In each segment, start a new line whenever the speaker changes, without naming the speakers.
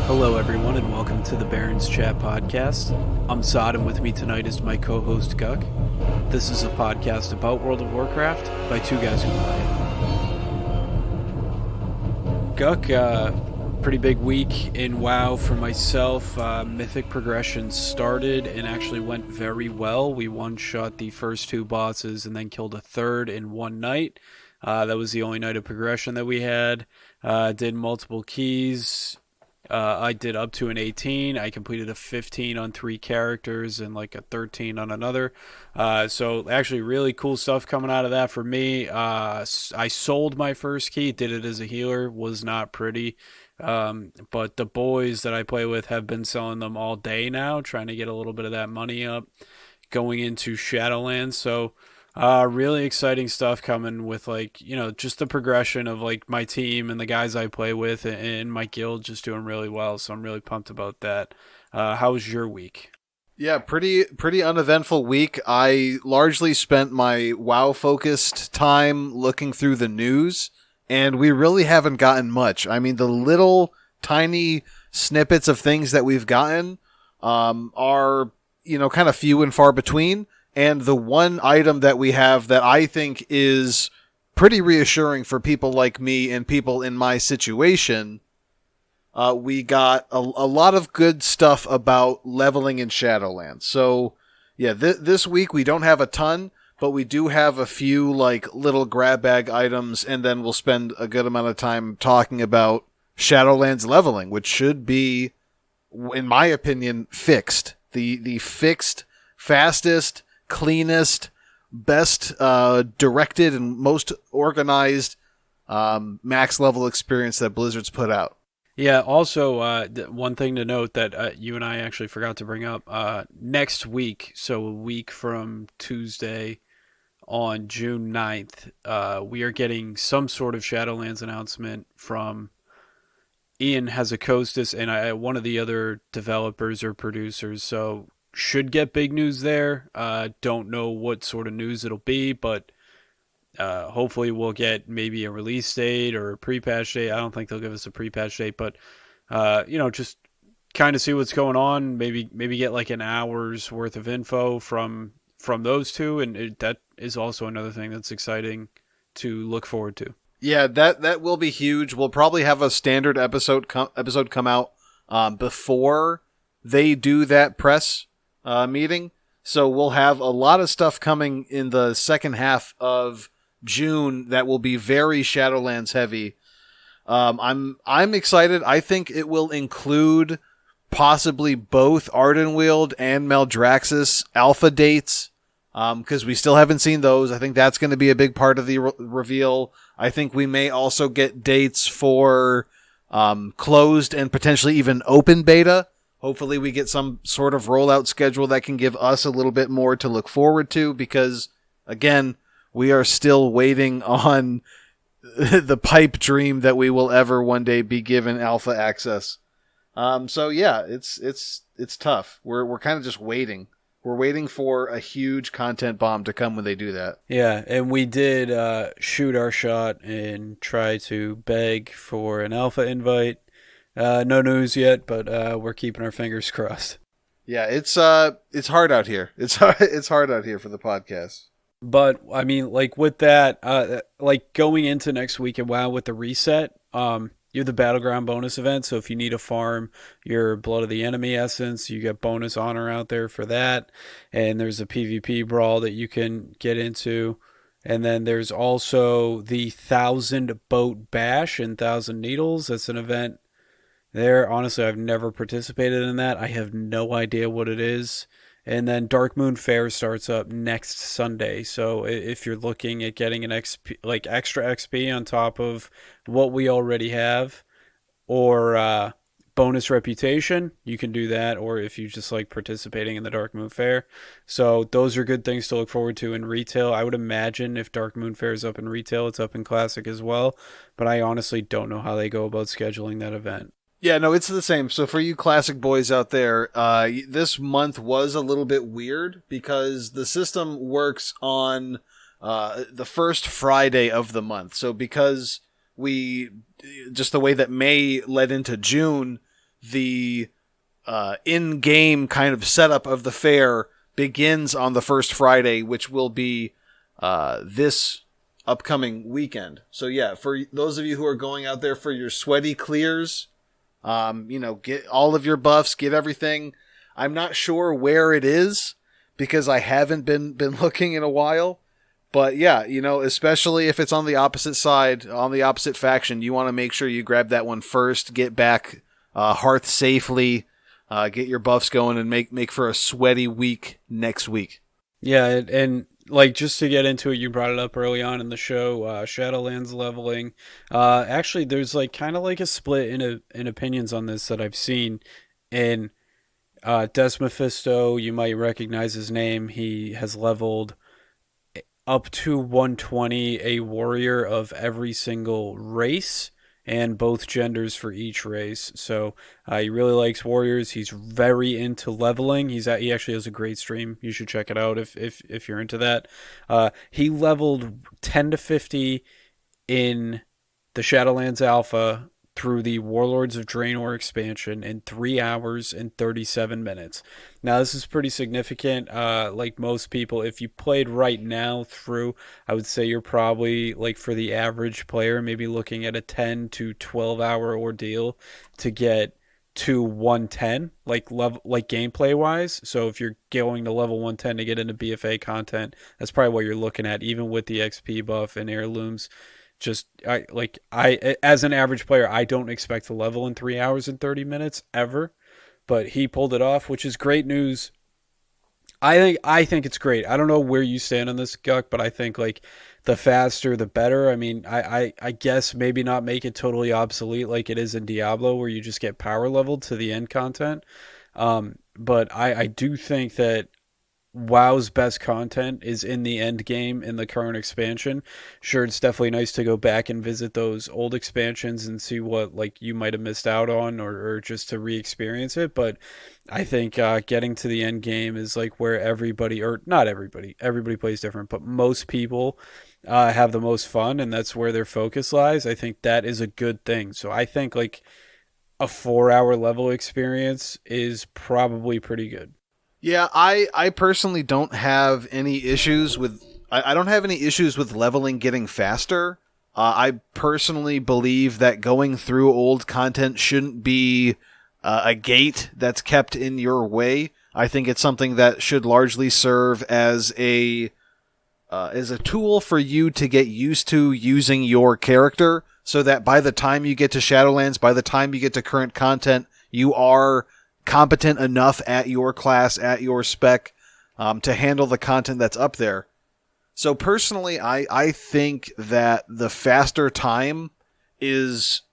Hello, everyone, and welcome to the Barrens Chat Podcast. I'm Sod, and with me tonight is my co-host Guck. This is a podcast about World of Warcraft by two guys who play it. Guck, pretty big week in WoW for myself. Mythic progression started and actually went very well. We one-shot the first two bosses and then killed a third in one night. That was the only night of progression that we had. Did multiple keys. I did up to an 18. I completed a 15 on 3 characters and like a 13 on another. So actually really cool stuff coming out of that for me. I sold my first key, did it as a healer, was not pretty. But the boys that I play with have been selling them all day now, trying to get a little bit of that money up going into Shadowlands. So really exciting stuff coming with, like, you know, just the progression of like my team and the guys I play with and my guild just doing really well. So I'm really pumped about that. How was your week?
Yeah, pretty uneventful week. I largely spent my WoW focused time looking through the news, and we really haven't gotten much. I mean, the little tiny snippets of things that we've gotten are, you know, kind of few and far between. And the one item that we have that I think is pretty reassuring for people like me and people in my situation, we got a lot of good stuff about leveling in Shadowlands. So, yeah, this week we don't have a ton, but we do have a few like little grab bag items, and then we'll spend a good amount of time talking about Shadowlands leveling, which should be, in my opinion, fixed. The fixed, fastest, cleanest, best directed, and most organized max level experience that Blizzard's put out.
Yeah, also, one thing to note that you and I actually forgot to bring up, next week, so a week from Tuesday on June 9th, we are getting some sort of Shadowlands announcement from Ian Hazakostas and one of the other developers or producers, so should get big news there. Don't know what sort of news it'll be, but hopefully we'll get maybe a release date or a pre-patch date. I don't think they'll give us a pre-patch date, but you know, just kind of see what's going on. Maybe get like an hour's worth of info from those two, and that is also another thing that's exciting to look forward to.
Yeah, that will be huge. We'll probably have a standard episode come out before they do that press meeting. So we'll have a lot of stuff coming in the second half of June that will be very Shadowlands heavy. I'm excited. I think it will include possibly both Ardenweald and Maldraxxus alpha dates, because we still haven't seen those. I think that's going to be a big part of the reveal. I think we may also get dates for closed and potentially even open beta. Hopefully we get some sort of rollout schedule that can give us a little bit more to look forward to, because, again, we are still waiting on the pipe dream that we will ever one day be given alpha access. So yeah, it's tough. We're kind of just waiting. We're waiting for a huge content bomb to come when they do that.
Yeah, and we did shoot our shot and try to beg for an alpha invite. No news yet, but we're keeping our fingers crossed.
Yeah, it's hard out here. It's hard out here for the podcast.
But I mean, like with that, like going into next week and WoW with the reset, you have the Battleground bonus event. So if you need to farm your Blood of the Enemy essence, you get bonus honor out there for that. And there's a PvP brawl that you can get into. And then there's also the 1,000 Boat Bash and 1,000 Needles. That's an event there. Honestly, I've never participated in that. I have no idea what it is. And then Dark Moon Fair starts up next Sunday. So if you're looking at getting an XP, like extra XP on top of what we already have, or bonus reputation, you can do that. Or if you just like participating in the Dark Moon Fair. So those are good things to look forward to in retail. I would imagine if Dark Moon Fair is up in retail, it's up in Classic as well. But I honestly don't know how they go about scheduling that event.
Yeah, no, it's the same. So for you Classic boys out there, this month was a little bit weird because the system works on the first Friday of the month. So because we, just the way that May led into June, the in-game kind of setup of the fair begins on the first Friday, which will be this upcoming weekend. So yeah, for those of you who are going out there for your sweaty clears, get all of your buffs, get everything. I'm not sure where it is because I haven't been looking in a while. But yeah, especially if it's on the opposite side, on the opposite faction, you want to make sure you grab that one first, get back Hearth safely, get your buffs going, and make for a sweaty week next week.
Yeah, and like just to get into it, you brought it up early on in the show, Shadowlands leveling. Actually, there's like kind of like a split in opinions on this that I've seen. In Des Mephisto, you might recognize his name. He has leveled up to 120, a warrior of every single race and both genders for each race. So he really likes warriors. He's very into leveling. He actually has a great stream. You should check it out if you're into that. He leveled 10 to 50 in the Shadowlands Alpha through the Warlords of Draenor expansion in 3 hours and 37 minutes. Now, this is pretty significant. Like most people, if you played right now through, I would say you're probably, like for the average player, maybe looking at a 10 to 12 hour ordeal to get to 110, like gameplay wise. So if you're going to level 110 to get into BFA content, that's probably what you're looking at, even with the XP buff and heirlooms. I as an average player, I don't expect to level in 3 hours and 30 minutes ever, but he pulled it off, which is great news. I think it's great. I don't know where you stand on this, Guck, but I think like the faster the better. I mean, I guess maybe not make it totally obsolete like it is in Diablo, where you just get power leveled to the end content. But I do think that WoW's best content is in the end game in the current expansion. Sure, it's definitely nice to go back and visit those old expansions and see what like you might have missed out on, or just to re-experience it. But I think getting to the end game is like where everybody, or not everybody plays different, but most people have the most fun, and that's where their focus lies. I think that is a good thing. So I think like a 4 hour level experience is probably pretty good.
Yeah, I personally don't have any issues with I don't have any issues with leveling getting faster. I personally believe that going through old content shouldn't be a gate that's kept in your way. I think it's something that should largely serve as a tool for you to get used to using your character, so that by the time you get to Shadowlands, by the time you get to current content, you are competent enough at your class, at your spec, to handle the content that's up there. So personally, I think that the faster time is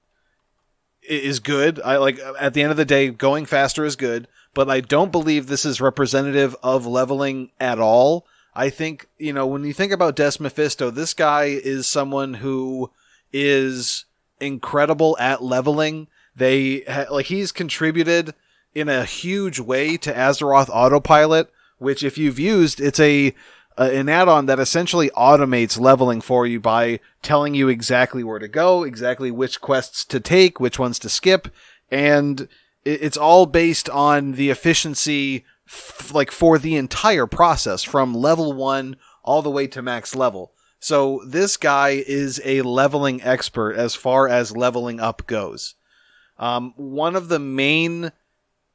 good. I like, at the end of the day, going faster is good, but I don't believe this is representative of leveling at all. I think, when you think about Des Mephisto, this guy is someone who is incredible at leveling. He's contributed in a huge way to Azeroth Autopilot, which if you've used, it's an add-on that essentially automates leveling for you by telling you exactly where to go, exactly which quests to take, which ones to skip, and it's all based on the efficiency for the entire process from level 1 all the way to max level. So this guy is a leveling expert as far as leveling up goes. One of the main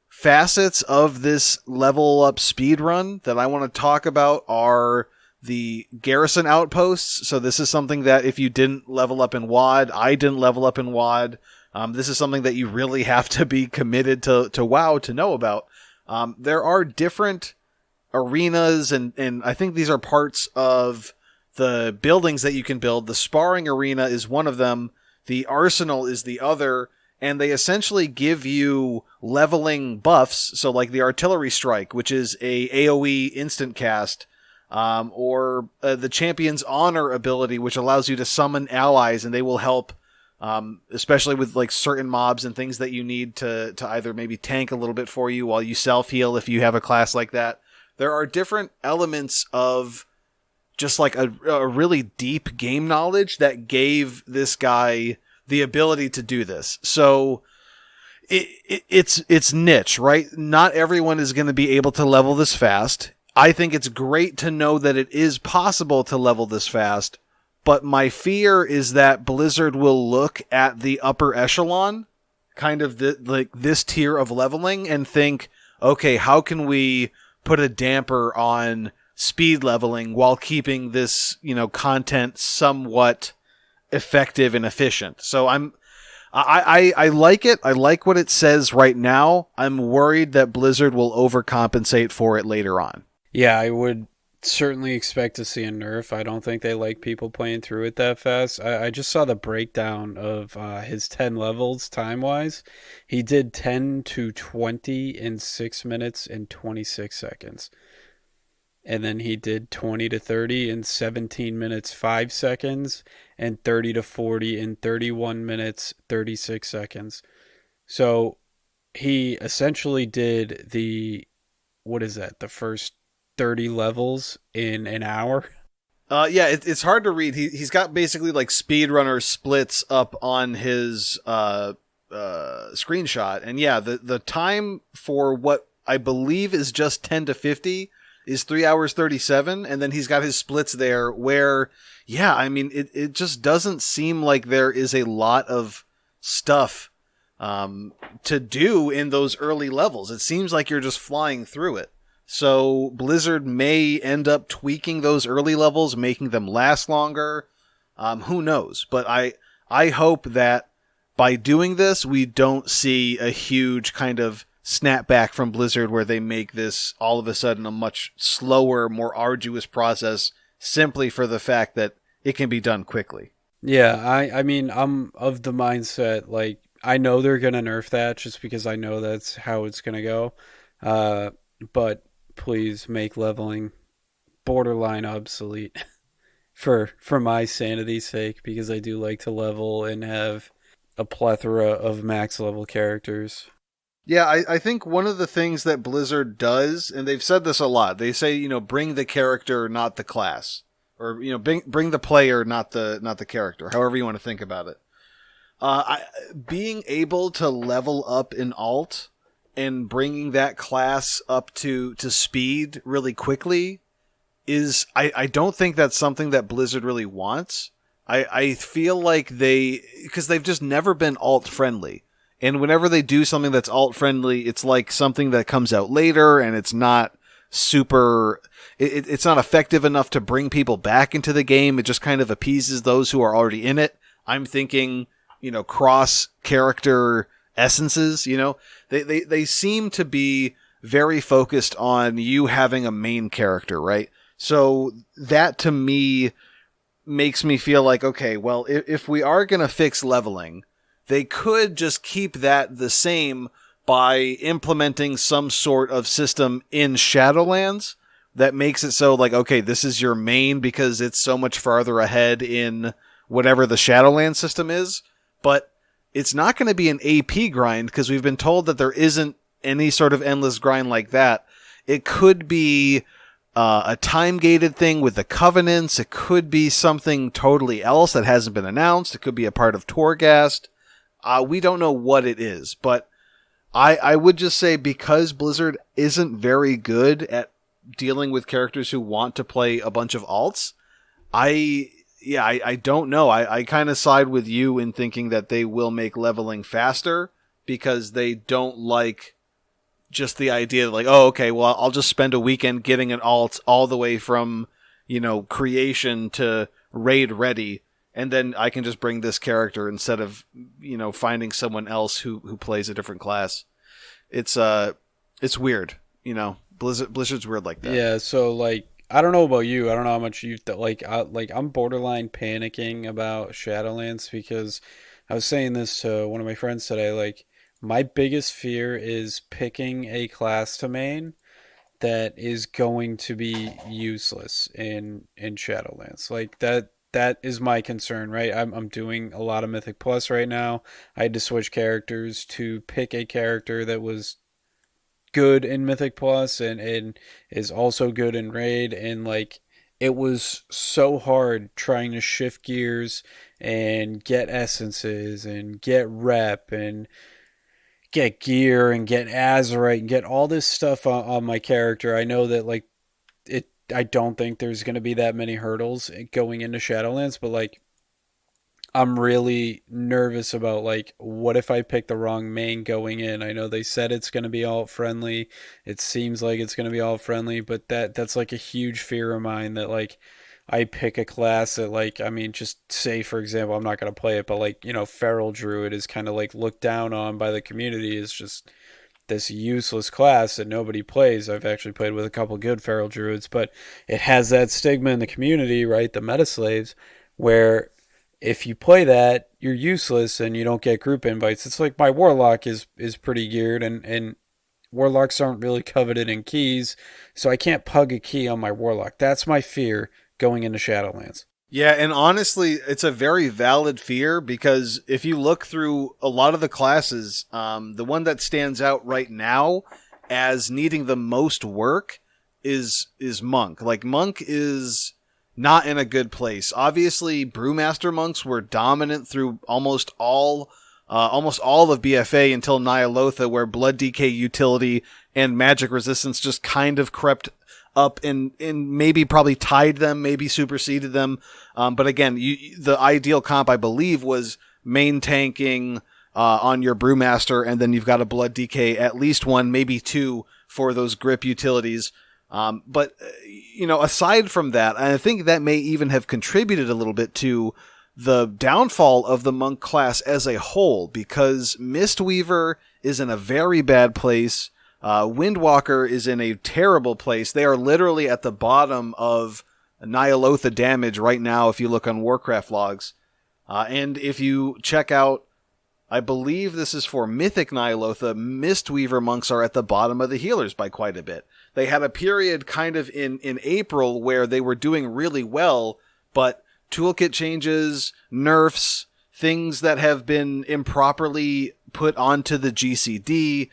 facets of this level up speed run that I want to talk about are the garrison outposts. So this is something that if you didn't level up in WoD, I didn't level up in WoD. This is something that you really have to be committed to WoW to know about. There are different arenas, and I think these are parts of the buildings that you can build. The sparring arena is one of them. The arsenal is the other. And they essentially give you leveling buffs, so like the artillery strike, which is a AoE instant cast, or the champion's honor ability, which allows you to summon allies, and they will help, especially with like certain mobs and things that you need to either maybe tank a little bit for you while you self heal if you have a class like that. There are different elements of just like a really deep game knowledge that gave this guy the ability to do this. So It's niche, right? Not everyone is going to be able to level this fast. I think it's great to know that it is possible to level this fast, but my fear is that Blizzard will look at the upper echelon, kind of like this tier of leveling, and think, okay, how can we put a damper on speed leveling while keeping this, content somewhat effective and efficient? So I like it. I like what it says right now. I'm worried that Blizzard will overcompensate for it later on.
Yeah, I would certainly expect to see a nerf. I don't think they like people playing through it that fast. I just saw the breakdown of his 10 levels time wise. He did 10 to 20 in 6 minutes and 26 seconds. And then he did 20 to 30 in 17 minutes 5 seconds and 30 to 40 in 31 minutes 36 seconds. So he essentially did what is that? The first 30 levels in an hour.
Yeah, it's hard to read. He's got basically like speedrunner splits up on his screenshot, and yeah, the time for what I believe is just 10 to 50 is 3 hours 37, and then he's got his splits there where, yeah, I mean, it just doesn't seem like there is a lot of stuff to do in those early levels. It seems like you're just flying through it. So Blizzard may end up tweaking those early levels, making them last longer. Who knows? But I hope that by doing this, we don't see a huge kind of snapback from Blizzard where they make this all of a sudden a much slower, more arduous process simply for the fact that it can be done quickly.
Yeah, I mean, I'm of the mindset, like, I know they're going to nerf that just because I know that's how it's going to go. But please make leveling borderline obsolete for my sanity's sake, because I do like to level and have a plethora of max level characters.
Yeah, I think one of the things that Blizzard does, and they've said this a lot, they say, bring the character, not the class. Or, bring the player, not the character, however you want to think about it. Being able to level up in alt and bringing that class up to speed really quickly I don't think that's something that Blizzard really wants. I feel like because they've just never been alt friendly. And whenever they do something that's alt friendly, it's like something that comes out later and it's not it's not effective enough to bring people back into the game. It just kind of appeases those who are already in it. I'm thinking, cross character essences, they seem to be very focused on you having a main character, right? So that to me makes me feel like, okay, well, if we are going to fix leveling, they could just keep that the same by implementing some sort of system in Shadowlands that makes it so like, okay, this is your main because it's so much farther ahead in whatever the Shadowlands system is. But it's not going to be an AP grind because we've been told that there isn't any sort of endless grind like that. It could be a time-gated thing with the Covenants. It could be something totally else that hasn't been announced. It could be a part of Torghast. We don't know what it is, but I would just say because Blizzard isn't very good at dealing with characters who want to play a bunch of alts, I don't know. I kind of side with you in thinking that they will make leveling faster because they don't like just the idea of like, oh, okay, well, I'll just spend a weekend getting an alt all the way from, creation to raid ready, and then I can just bring this character instead of, finding someone else who plays a different class. It's weird, Blizzard's weird like that.
Yeah, so like, I don't know about you. I don't know how much I'm borderline panicking about Shadowlands because I was saying this to one of my friends today. Like, my biggest fear is picking a class to main that is going to be useless in Shadowlands. Like that is my concern, right? I'm doing a lot of Mythic Plus right now. I had to switch characters to pick a character that was good in Mythic Plus and is also good in Raid, and like it was so hard trying to shift gears and get essences and get rep and get gear and get Azerite and get all this stuff on my character. I know that like it. I don't think there's going to be that many hurdles going into Shadowlands, but like I'm really nervous about like what if I pick the wrong main going in. I know they said it's going to be alt friendly. It seems like it's going to be alt friendly, but that's like a huge fear of mine that like I pick a class that like I mean just say for example I'm not going to play it, but like Feral Druid is kind of like looked down on by the community. Is just this useless class that nobody plays. I've actually played with a couple good Feral Druids, but it has that stigma in the community, right? The meta slaves, where if you play that, you're useless and you don't get group invites. It's like my Warlock is pretty geared, and Warlocks aren't really coveted in keys, so I can't pug a key on my Warlock. That's my fear going into Shadowlands.
Yeah, and honestly, it's a very valid fear because if you look through a lot of the classes, the one that stands out right now as needing the most work is Monk. Like Monk is not in a good place. Obviously, Brewmaster monks were dominant through almost all of BFA until Nyalotha, where Blood DK utility and magic resistance just kind of crept up and maybe probably tied them, maybe superseded them. But again, the ideal comp, I believe, was main tanking on your Brewmaster, and then you've got a Blood DK, at least one, maybe two, for those grip utilities. But aside from that, I think that may even have contributed a little bit to the downfall of the monk class as a whole, because Mistweaver is in a very bad place. Windwalker is in a terrible place. They are literally at the bottom of Nyalotha damage right now if you look on Warcraft logs. And if you check out, I believe this is for Mythic Nyalotha, Mistweaver monks are at the bottom of the healers by quite a bit. They had a period kind of in April where they were doing really well, but toolkit changes, nerfs, things that have been improperly put onto the GCD,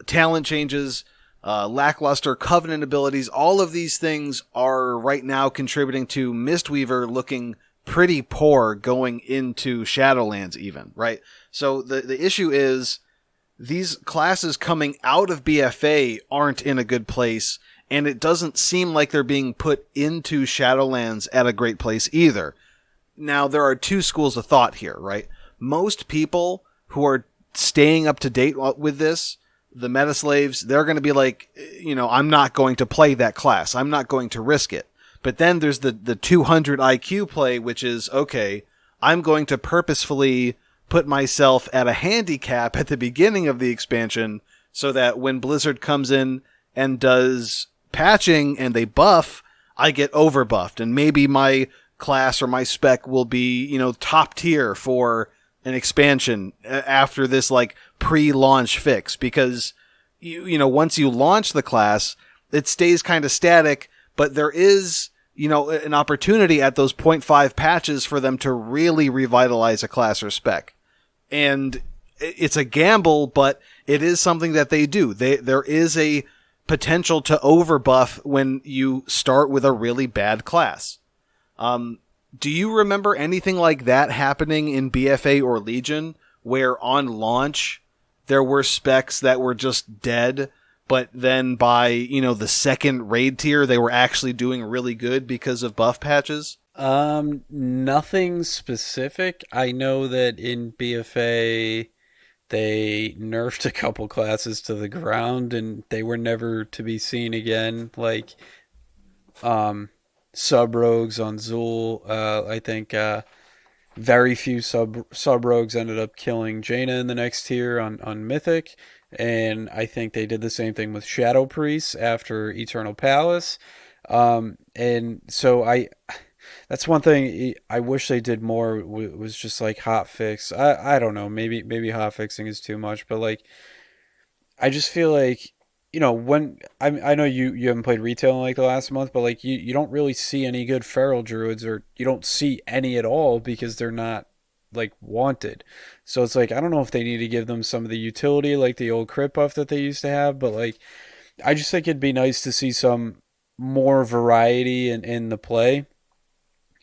talent changes, lackluster covenant abilities, all of these things are right now contributing to Mistweaver looking pretty poor going into Shadowlands even, right? So the issue is these classes coming out of BFA aren't in a good place, and it doesn't seem like they're being put into Shadowlands at a great place either. Now, there are two schools of thought here, right? Most people who are staying up to date with this, the meta slaves, they're going to be like, I'm not going to play that class. I'm not going to risk it. But then there's the 200 IQ play, which is, okay, I'm going to purposefully put myself at a handicap at the beginning of the expansion so that when Blizzard comes in and does patching and they buff, I get overbuffed. And maybe my class or my spec will be, top tier for an expansion after this like pre-launch fix, because once you launch the class, it stays kind of static, but there is an opportunity at those 0.5 patches for them to really revitalize a class or spec. And it's a gamble, but it is something that they do. There is a potential to overbuff when you start with a really bad class. Do you remember anything like that happening in BFA or Legion, where on launch there were specs that were just dead, but then by, the second raid tier, they were actually doing really good because of buff patches?
Nothing specific. I know that in BFA they nerfed a couple classes to the ground and they were never to be seen again. Like, sub rogues on Zul. I think very few sub rogues ended up killing Jaina in the next tier on Mythic, and I think they did the same thing with Shadow Priests after Eternal Palace. And so that's one thing I wish they did more was just like hot fix. I don't know, maybe hot fixing is too much, but like I just feel like when I know you haven't played retail in like the last month, but like you don't really see any good feral druids, or you don't see any at all because they're not like wanted. So it's like I don't know if they need to give them some of the utility like the old crit buff that they used to have, but like I just think it'd be nice to see some more variety in the play.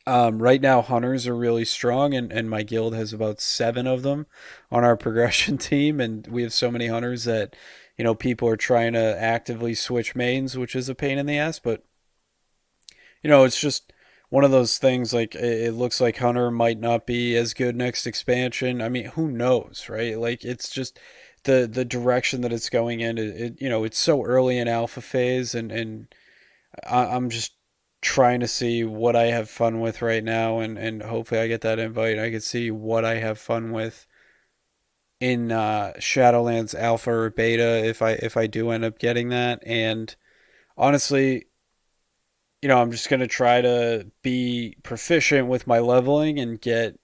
Right now, hunters are really strong, and my guild has about 7 of them on our progression team, and we have so many hunters that people are trying to actively switch mains, which is a pain in the ass. But it's just one of those things. Like it looks like hunter might not be as good next expansion. I mean, who knows, right? Like it's just the direction that it's going in. It's so early in alpha phase, and I'm just trying to see what I have fun with right now, and hopefully I get that invite. And I can see what I have fun with in Shadowlands Alpha or Beta if I do end up getting that. And honestly, I'm just gonna try to be proficient with my leveling and get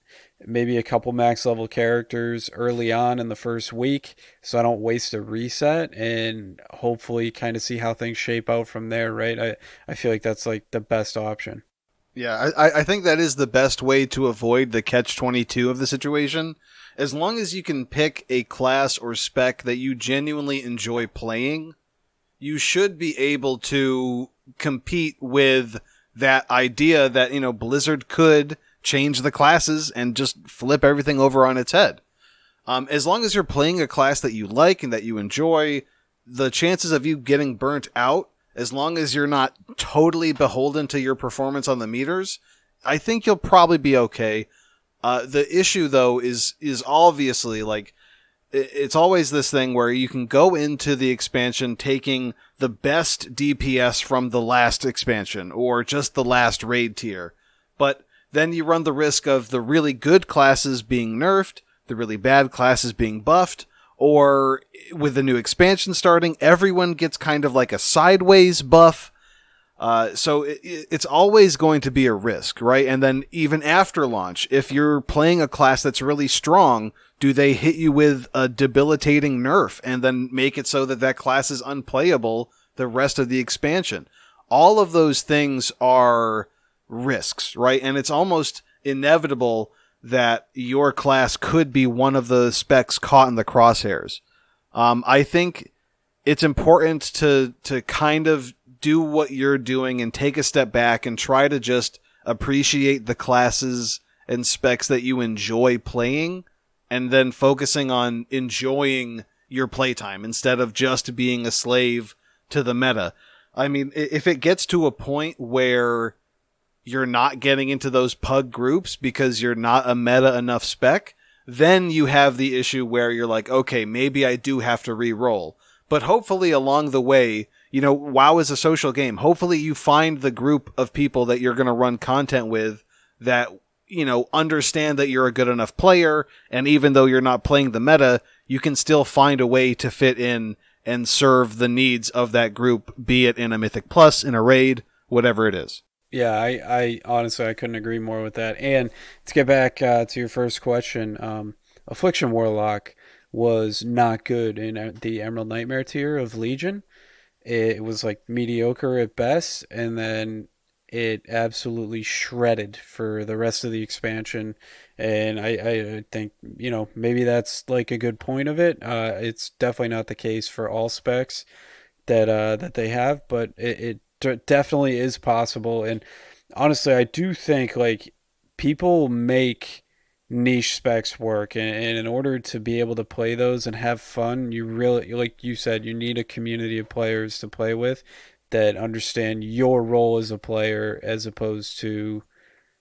maybe a couple max level characters early on in the first week so I don't waste a reset, and hopefully kind of see how things shape out from there, right? I feel like that's like the best option.
Yeah, I think that is the best way to avoid the catch-22 of the situation. As long as you can pick a class or spec that you genuinely enjoy playing, you should be able to compete with that idea that, Blizzard could change the classes and just flip everything over on its head. As long as you're playing a class that you like and that you enjoy, the chances of you getting burnt out, as long as you're not totally beholden to your performance on the meters, I think you'll probably be okay. The issue, though, is obviously, like, it's always this thing where you can go into the expansion taking the best DPS from the last expansion or just the last raid tier. But then you run the risk of the really good classes being nerfed, the really bad classes being buffed, or with the new expansion starting, everyone gets kind of like a sideways buff. So it's always going to be a risk, right? And then even after launch, if you're playing a class that's really strong, do they hit you with a debilitating nerf and then make it so that that class is unplayable the rest of the expansion? All of those things are risks, right? And it's almost inevitable that your class could be one of the specs caught in the crosshairs. I think it's important to kind of do what you're doing and take a step back and try to just appreciate the classes and specs that you enjoy playing, and then focusing on enjoying your playtime instead of just being a slave to the meta. I mean, if it gets to a point where you're not getting into those pug groups because you're not a meta enough spec, then you have the issue where you're like, okay, maybe I do have to re-roll. But hopefully along the way, WoW is a social game. Hopefully you find the group of people that you're going to run content with that, understand that you're a good enough player. And even though you're not playing the meta, you can still find a way to fit in and serve the needs of that group, be it in a Mythic Plus, in a raid, whatever it is.
Yeah, I honestly I couldn't agree more with that. And to get back to your first question, Affliction Warlock was not good in the Emerald Nightmare tier of Legion. It was like mediocre at best, and then it absolutely shredded for the rest of the expansion. And I think, maybe that's like a good point of it. It's definitely not the case for all specs that they have, but it definitely is possible. And honestly, I do think like people make niche specs work, and in order to be able to play those and have fun, you really, like you said, you need a community of players to play with that understand your role as a player as opposed to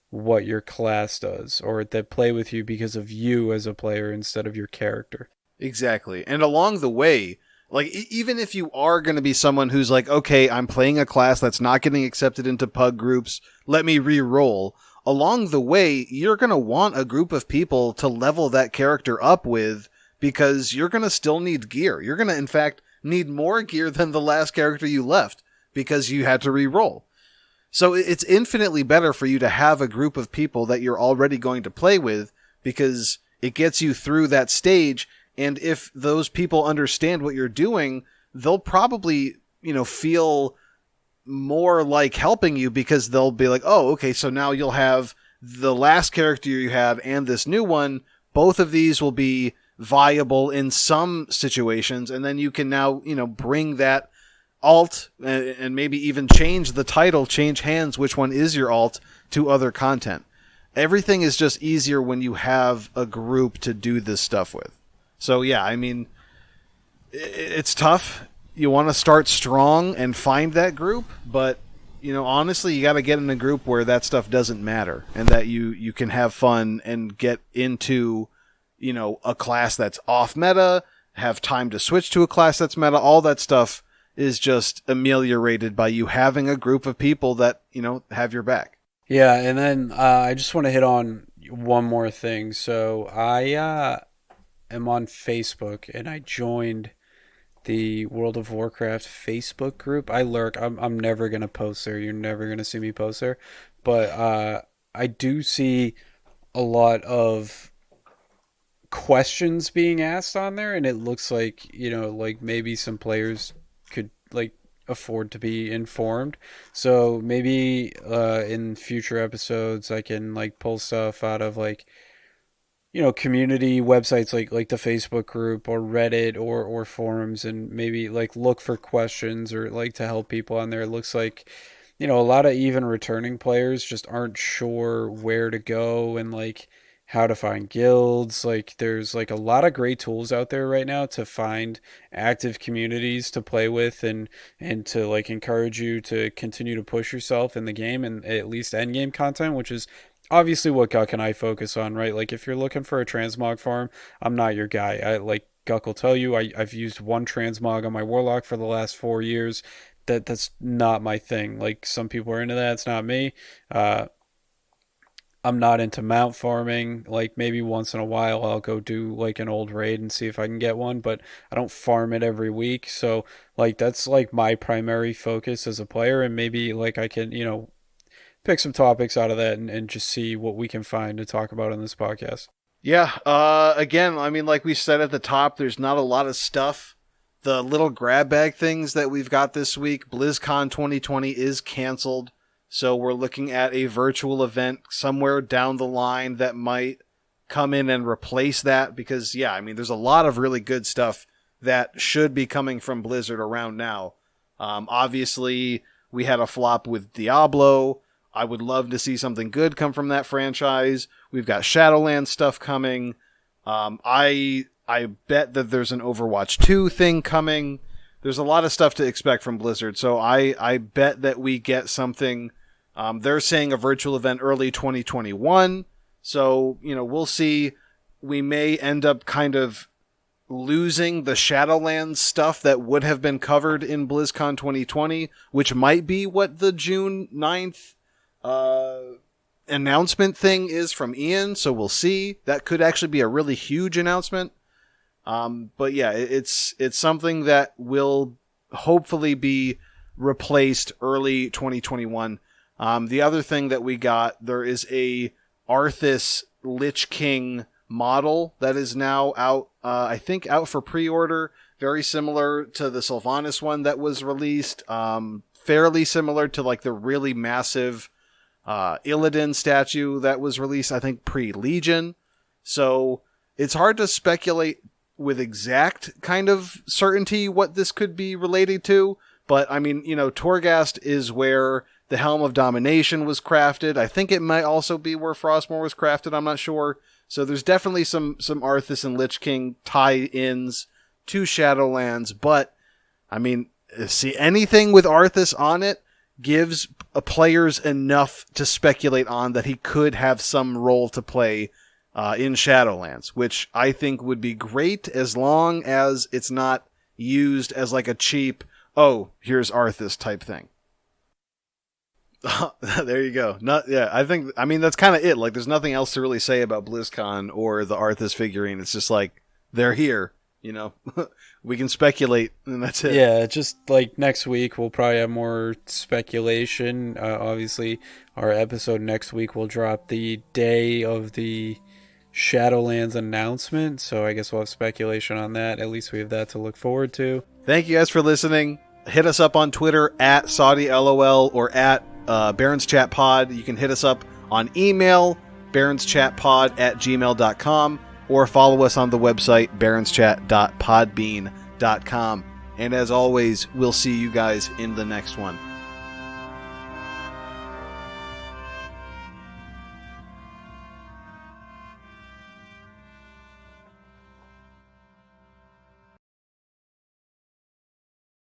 what your class does, or that play with you because of you as a player instead of your character.
Exactly. And along the way, like, even if you are going to be someone who's like, okay, I'm playing a class that's not getting accepted into pug groups, let me re-roll. Along the way, you're going to want a group of people to level that character up with, because you're going to still need gear. You're going to, in fact, need more gear than the last character you left because you had to re-roll. So it's infinitely better for you to have a group of people that you're already going to play with, because it gets you through that stage. And if those people understand what you're doing, they'll probably, feel more like helping you, because they'll be like, oh, okay, so now you'll have the last character you had and this new one. Both of these will be viable in some situations. And then you can now, bring that alt and maybe even change the title, change hands, which one is your alt, to other content. Everything is just easier when you have a group to do this stuff with. So yeah, I mean, it's tough. You want to start strong and find that group, but honestly, you got to get in a group where that stuff doesn't matter and that you can have fun and get into, a class that's off meta, have time to switch to a class that's meta. All that stuff is just ameliorated by you having a group of people that, have your back.
Yeah, and then I just want to hit on one more thing. So I am on Facebook, and I joined the World of Warcraft Facebook group. I lurk. I'm never gonna post there. You're never gonna see me post there. But I do see a lot of questions being asked on there, and it looks like like maybe some players could afford to be informed. So maybe in future episodes I can pull stuff out of community websites like the Facebook group or Reddit or forums, and maybe look for questions or to help people on there. It looks like a lot of even returning players just aren't sure where to go and how to find guilds. There's a lot of great tools out there right now to find active communities to play with and to encourage you to continue to push yourself in the game and at least end game content, which is obviously what Guck and I focus on, right? If you're looking for a transmog farm, I'm not your guy. Guck will tell you, I've used one transmog on my warlock for the last 4 years. That's not my thing. Some people are into that. It's not me. I'm not into mount farming. Maybe once in a while I'll go do an old raid and see if I can get one, but I don't farm it every week. So that's my primary focus as a player, and maybe I can, pick some topics out of that and just see what we can find to talk about on this podcast.
Yeah, again, I mean, like we said at the top, there's not a lot of stuff. The little grab bag things that we've got this week, BlizzCon 2020 is canceled. So we're looking at a virtual event somewhere down the line that might come in and replace that because, yeah, I mean, there's a lot of really good stuff that should be coming from Blizzard around now. Obviously, we had a flop with Diablo. I would love to see something good come from that franchise. We've got Shadowlands stuff coming. I bet that there's an Overwatch 2 thing coming. There's a lot of stuff to expect from Blizzard, so I bet that we get something. They're saying a virtual event early 2021. So, we'll see. We may end up kind of losing the Shadowlands stuff that would have been covered in BlizzCon 2020, which might be what the June 9th announcement thing is from Ian. So we'll see. That could actually be a really huge announcement. But yeah, it's something that will hopefully be replaced early 2021. The other thing that we got, there is a Arthas Lich King model that is now out, I think out for pre-order, very similar to the Sylvanas one that was released, fairly similar to the really massive Illidan statue that was released, I think pre-Legion. So it's hard to speculate with exact kind of certainty what this could be related to, but I mean, Torghast is where the Helm of Domination was crafted. I think it might also be where Frostmourne was crafted, I'm not sure. So there's definitely some Arthas and Lich King tie-ins to Shadowlands, but I mean, see, anything with Arthas on it gives players enough to speculate on that he could have some role to play in Shadowlands, which I think would be great as long as it's not used as a cheap, oh, here's Arthas type thing. There you go. I mean, that's kind of it. There's nothing else to really say about BlizzCon or the Arthas figurine. It's just they're here, we can speculate and that's it.
Yeah, just next week we'll probably have more speculation. Obviously, our episode next week will drop the day of the Shadowlands announcement, so I guess we'll have speculation on that. At least we have that to look forward to.
Thank you guys for listening. Hit us up on Twitter at SaudiLOL or at Barrens Chat Pod. You can hit us up on email, baronschatpod@gmail.com, or follow us on the website, baronschat.podbean.com. And as always, we'll see you guys in the next one.